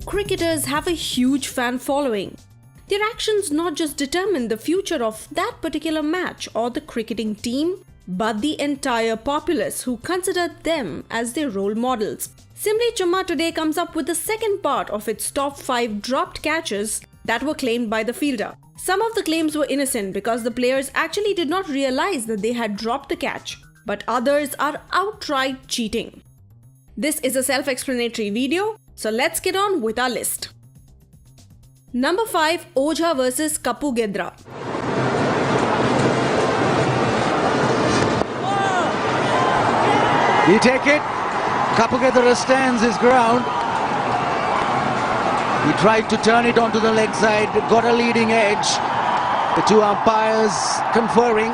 cricketers have a huge fan following. Their actions not just determine the future of that particular match or the cricketing team, but the entire populace who consider them as their role models. Simply Chumma today comes up with the second part of its top 5 dropped catches that were claimed by the fielder. Some of the claims were innocent because the players actually did not realize that they had dropped the catch, but others are outright cheating. This is a self-explanatory video, so let's get on with our list. Number 5, Ojha vs Kapu Gedra. You take it. Kapu Gedra stands his ground. He tried to turn it onto the leg side, got a leading edge. The two umpires conferring.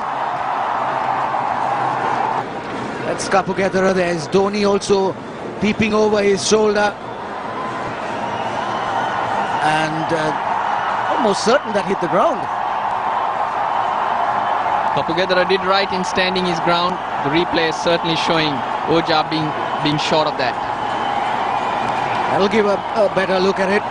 That's Kapu Gedra. There's Dhoni also peeping over his shoulder. And almost certain that hit the ground. Kapu Gedra did right in standing his ground. The replay is certainly showing Ojha being short of that. That'll give a better look at it.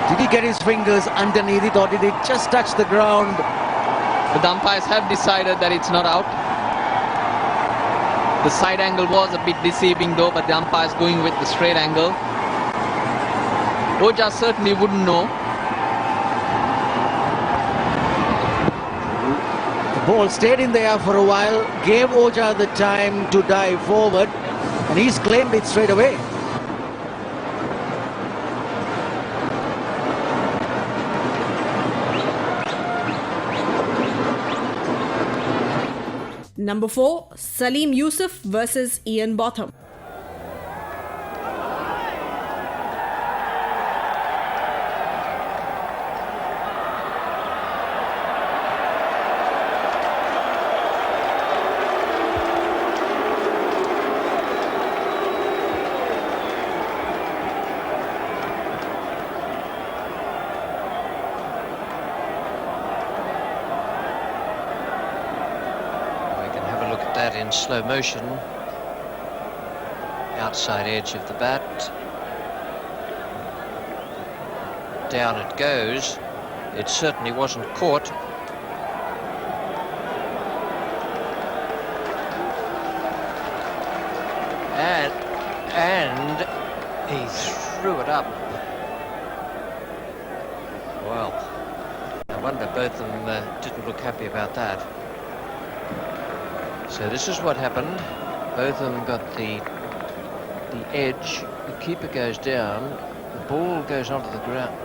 Did he get his fingers underneath it, or did it just touch the ground? But the umpires have decided that it's not out. The side angle was a bit deceiving though, but the umpire's going with the straight angle. Ojha certainly wouldn't know. The ball stayed in the air for a while, gave Ojha the time to dive forward, and he's claimed it straight away. Number 4, Salim Yusuf vs Ian Botham. In slow motion, outside edge of the bat, down it goes. It certainly wasn't caught. And he threw it up. Well, no wonder both of them didn't look happy about that. So this is what happened. Both of them got the edge. The keeper goes down. The ball goes onto the ground,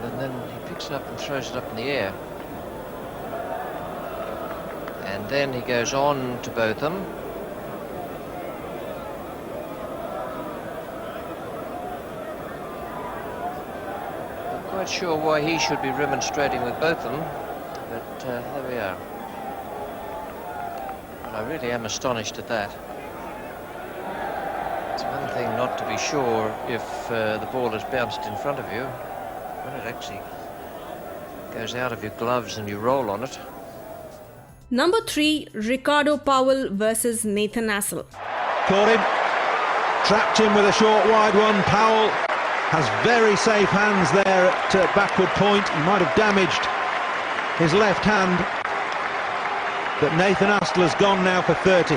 and then he picks it up and throws it up in the air. And then he goes on to Botham. Not quite sure why he should be remonstrating with Botham, but there we are. I really am astonished at that. It's one thing not to be sure if the ball has bounced in front of you, when it actually goes out of your gloves and you roll on it. Number 3, Ricardo Powell vs Nathan Astle. Caught him, trapped him with a short wide one. Powell has very safe hands there at backward point. He might have damaged his left hand. But Nathan Astle has gone now for 30.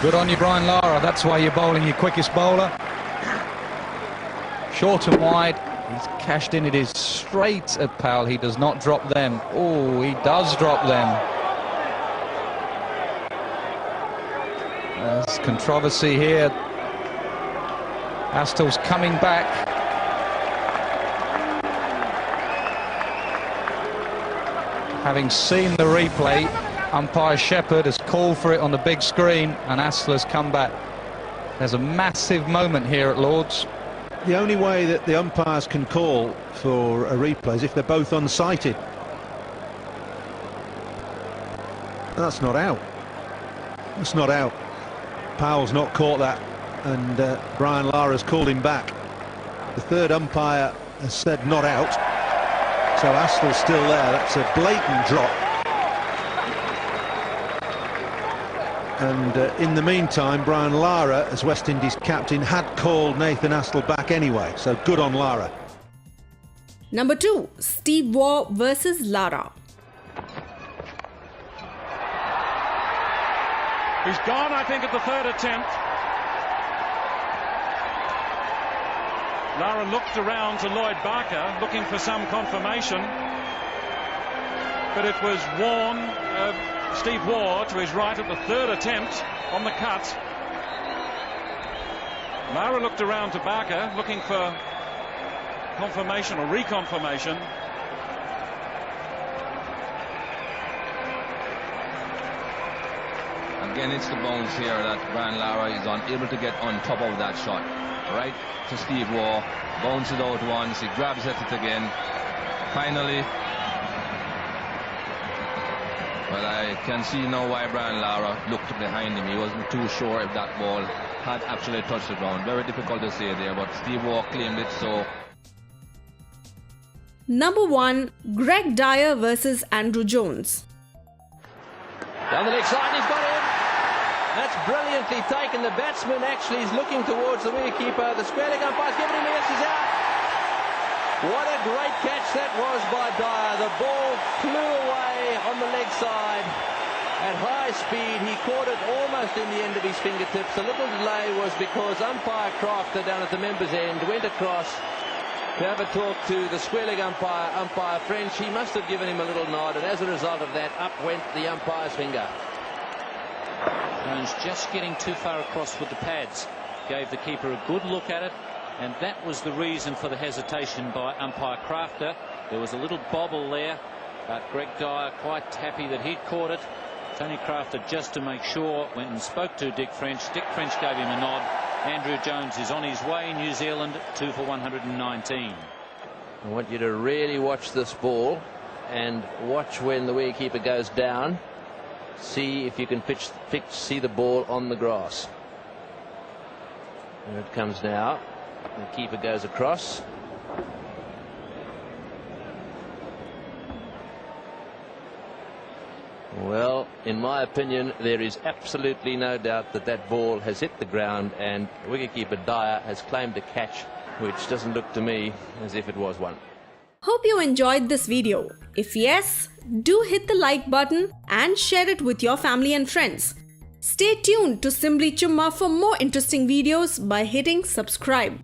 Good on you, Brian Lara. That's why you're bowling your quickest bowler. Short and wide. He's cashed in. It is straight at Powell. He does not drop them. Oh, he does drop them. There's controversy here. Astle's coming back. Having seen the replay, umpire Shepherd has called for it on the big screen, and Astle has come back. There's a massive moment here at Lord's. The only way that the umpires can call for a replay is if they're both unsighted. That's not out. That's not out. Powell's not caught that, and Brian Lara's called him back. The third umpire has said not out. So Astle's still there. That's a blatant drop. And in the meantime, Brian Lara, as West Indies captain, had called Nathan Aspler back anyway, so good on Lara. Number 2, Steve Waugh versus Lara. He's gone, I think, at the third attempt. Lara looked around to Lloyd Barker, looking for some confirmation. But it was Steve Waugh to his right at the third attempt on the cut. Lara looked around to Barker, looking for confirmation or reconfirmation. Again, it's the bounce here that Brian Lara is unable to get on top of that shot. Right to Steve Waugh, bounces out once, he grabs at it again. Finally, well, I can see now why Brian Lara looked behind him. He wasn't too sure if that ball had actually touched the ground. Very difficult to say there, but Steve Waugh claimed it, so. Number 1, Greg Dyer versus Andrew Jones. Down the leg side, he's got him. That's brilliantly taken. The batsman actually is looking towards the wicketkeeper. The square leg umpire's given him a yes, he's out. What a great catch that was by Dyer. The ball flew away on the leg side at high speed. He caught it almost in the end of his fingertips. The little delay was because umpire Crafter down at the members' end went across to have a talk to the square leg umpire French. He must have given him a little nod, and as a result of that, up went the umpire's finger. Jones just getting too far across with the pads. Gave the keeper a good look at it, and that was the reason for the hesitation by umpire Crafter. There was a little bobble there, but Greg Dyer quite happy that he'd caught it. Tony Crafter, just to make sure, went and spoke to Dick French. Dick French gave him a nod. Andrew Jones is on his way. New Zealand 2 for 119. I want you to really watch this ball and watch when the wicketkeeper goes down. See if you can see the ball on the grass. There it comes now. The keeper goes across. Well, in my opinion, there is absolutely no doubt that that ball has hit the ground, and wicketkeeper Dyer has claimed a catch, which doesn't look to me as if it was one. Hope you enjoyed this video. If yes, do hit the like button and share it with your family and friends. Stay tuned to Simply Chumma for more interesting videos by hitting subscribe.